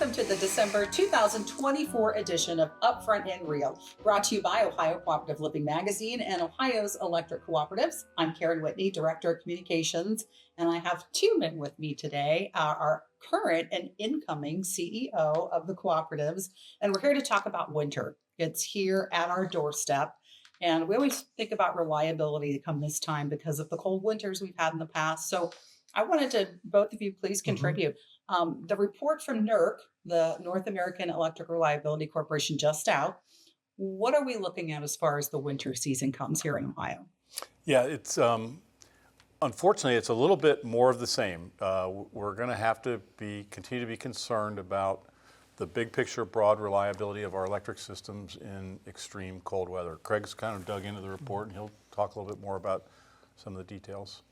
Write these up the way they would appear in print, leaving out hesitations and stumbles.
welcome to the December 2024 edition of Upfront and Real, brought to you by Ohio Cooperative Living Magazine and Ohio's Electric Cooperatives. I'm Karen Whitney, Director of Communications, and I have two men with me today, our current and incoming CEO of the cooperatives, and we're here to talk about winter. It's here at our doorstep, and we always think about reliability come this time because of the cold winters we've had in the past. So I wanted to, both of you, please contribute. The report from NERC, the North American Electric Reliability Corporation, just out. What are we looking at as far as the winter season comes here in Ohio? Yeah, it's unfortunately it's a little bit more of the same. We're going to have to continue to be concerned about the big picture, broad reliability of our electric systems in extreme cold weather. Craig's kind of dug into the report, and he'll talk a little bit more about some of the details.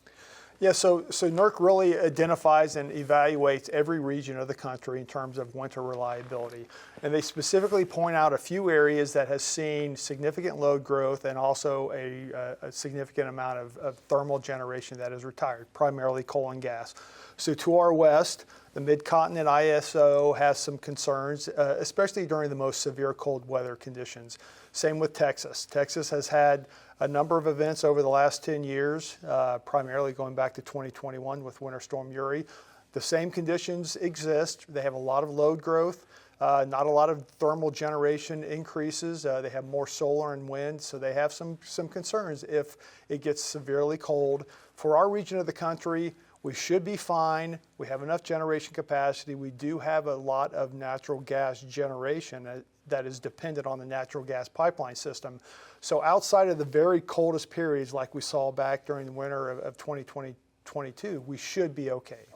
Yeah, so NERC really identifies and evaluates every region of the country in terms of winter reliability. And they specifically point out a few areas that has seen significant load growth and also a significant amount of thermal generation that is retired, primarily coal and gas. So to our west, the Mid-Continent ISO has some concerns, especially during the most severe cold weather conditions. Same with Texas. Texas has had a number of events over the last 10 years, primarily going back to 2021 with Winter Storm Uri. The same conditions exist. They have a lot of load growth, not a lot of thermal generation increases. They have more solar and wind, so they have some concerns if it gets severely cold. For our region of the country, we should be fine. We have enough generation capacity. We do have a lot of natural gas generation that is dependent on the natural gas pipeline system. So outside of the very coldest periods like we saw back during the winter of 2022, we should be okay.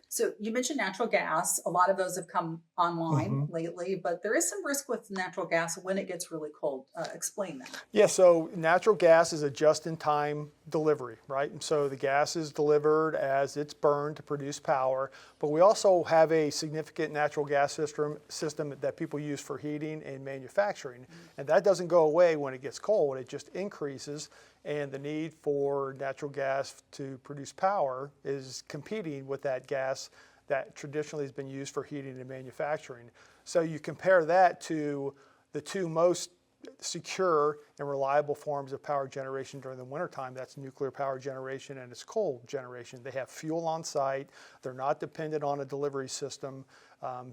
So you mentioned natural gas. A lot of those have come online lately, but there is some risk with natural gas when it gets really cold. Explain that. Yeah, so natural gas is a just-in-time delivery, right? And so the gas is delivered as it's burned to produce power, but we also have a significant natural gas system that people use for heating and manufacturing, and that doesn't go away when it gets cold. It just increases, and the need for natural gas to produce power is competing with that gas that traditionally has been used for heating and manufacturing. So you compare that to the two most secure and reliable forms of power generation during the wintertime. That's nuclear power generation and it's coal generation. They have fuel on site. They're not dependent on a delivery system.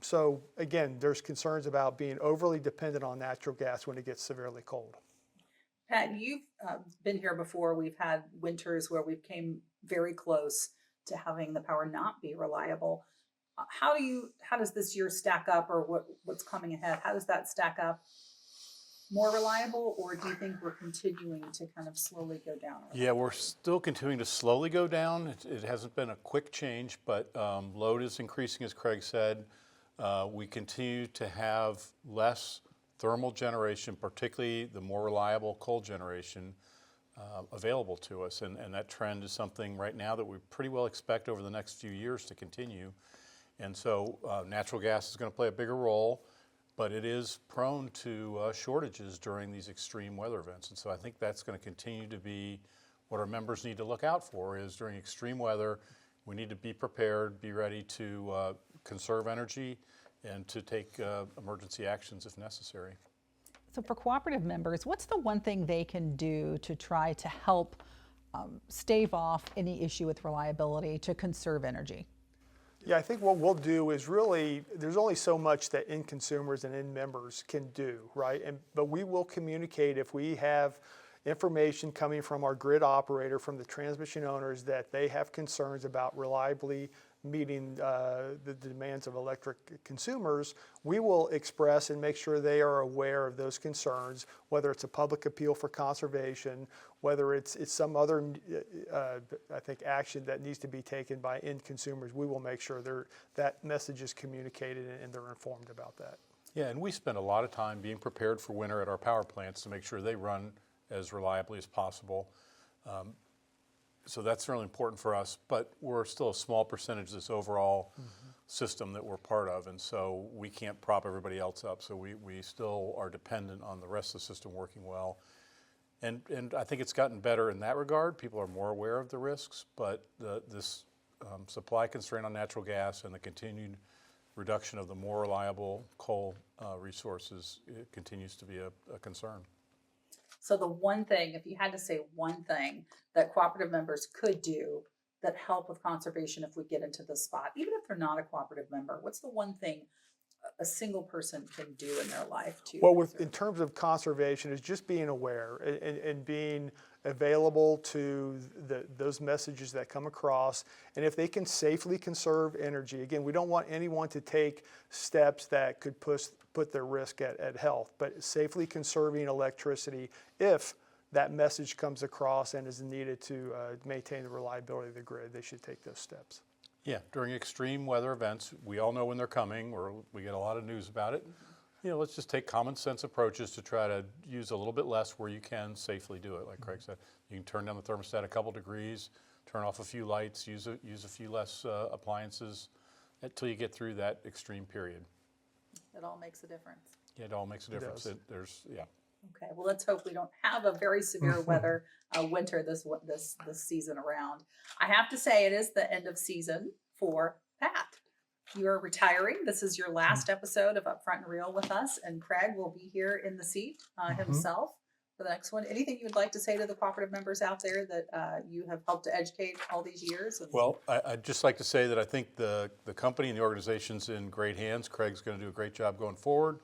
So again, there's concerns about being overly dependent on natural gas when it gets severely cold. Pat, you've been here before. We've had winters where we've came very close to having the power not be reliable. How does this year stack up, or what's coming ahead? How does that stack up? More reliable, or do you think we're continuing to kind of slowly go down? Yeah, we're still continuing to slowly go down. It hasn't been a quick change, but load is increasing, as Craig said. We continue to have less thermal generation, particularly the more reliable coal generation, available to us. And that trend is something right now that we pretty well expect over the next few years to continue. And so natural gas is going to play a bigger role, but it is prone to shortages during these extreme weather events. And so I think that's going to continue to be what our members need to look out for, is during extreme weather, we need to be prepared, be ready to conserve energy, and to take emergency actions if necessary. So for cooperative members, what's the one thing they can do to try to help stave off any issue with reliability to conserve energy? Yeah, I think what we'll do is really, there's only so much that end consumers and end members can do, right? But we will communicate if we have information coming from our grid operator, from the transmission owners, that they have concerns about reliably meeting the demands of electric consumers. We will express and make sure they are aware of those concerns, whether it's a public appeal for conservation, whether it's some other, I think, action that needs to be taken by end consumers. We will make sure that message is communicated and they're informed about that. Yeah, and we spend a lot of time being prepared for winter at our power plants to make sure they run as reliably as possible. So that's really important for us, but we're still a small percentage of this overall system that we're part of, and so we can't prop everybody else up. So we still are dependent on the rest of the system working well. And I think it's gotten better in that regard. People are more aware of the risks, but this supply constraint on natural gas and the continued reduction of the more reliable coal resources continues to be a concern. So the one thing, if you had to say one thing that cooperative members could do that help with conservation if we get into this spot, even if they're not a cooperative member, what's the one thing a single person can do in their life to Well, conserve? in terms of conservation, is just being aware and being available to those messages that come across. And if they can safely conserve energy, again, we don't want anyone to take steps that could put their risk at health, but safely conserving electricity if that message comes across and is needed to maintain the reliability of the grid, they should take those steps. Yeah, during extreme weather events, we all know when they're coming, or we get a lot of news about it. You know, let's just take common sense approaches to try to use a little bit less where you can safely do it. Like Craig said, you can turn down the thermostat a couple degrees, turn off a few lights, use a few less appliances until you get through that extreme period. It all makes a difference. Yeah, it all makes a difference. does. Okay, well, let's hope we don't have a very severe weather winter this season around. I have to say, it is the end of season for Pat. You are retiring. This is your last episode of Upfront and Real with us, and Craig will be here in the seat himself for the next one. Anything you would like to say to the cooperative members out there that you have helped to educate all these years? Well, I'd just like to say that I think the company and the organization's in great hands. Craig's going to do a great job going forward.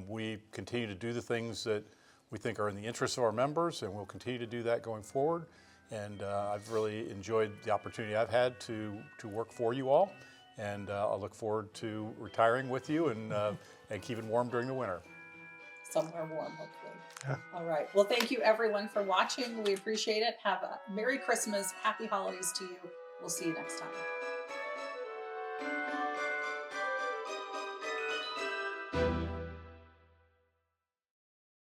We continue to do the things that we think are in the interest of our members, and we'll continue to do that going forward. And I've really enjoyed the opportunity I've had to work for you all, and I'll look forward to retiring with you and keeping warm during the winter. Somewhere warm, hopefully. Yeah. All right. Well, thank you everyone for watching. We appreciate it. Have a Merry Christmas, Happy Holidays to you. We'll see you next time.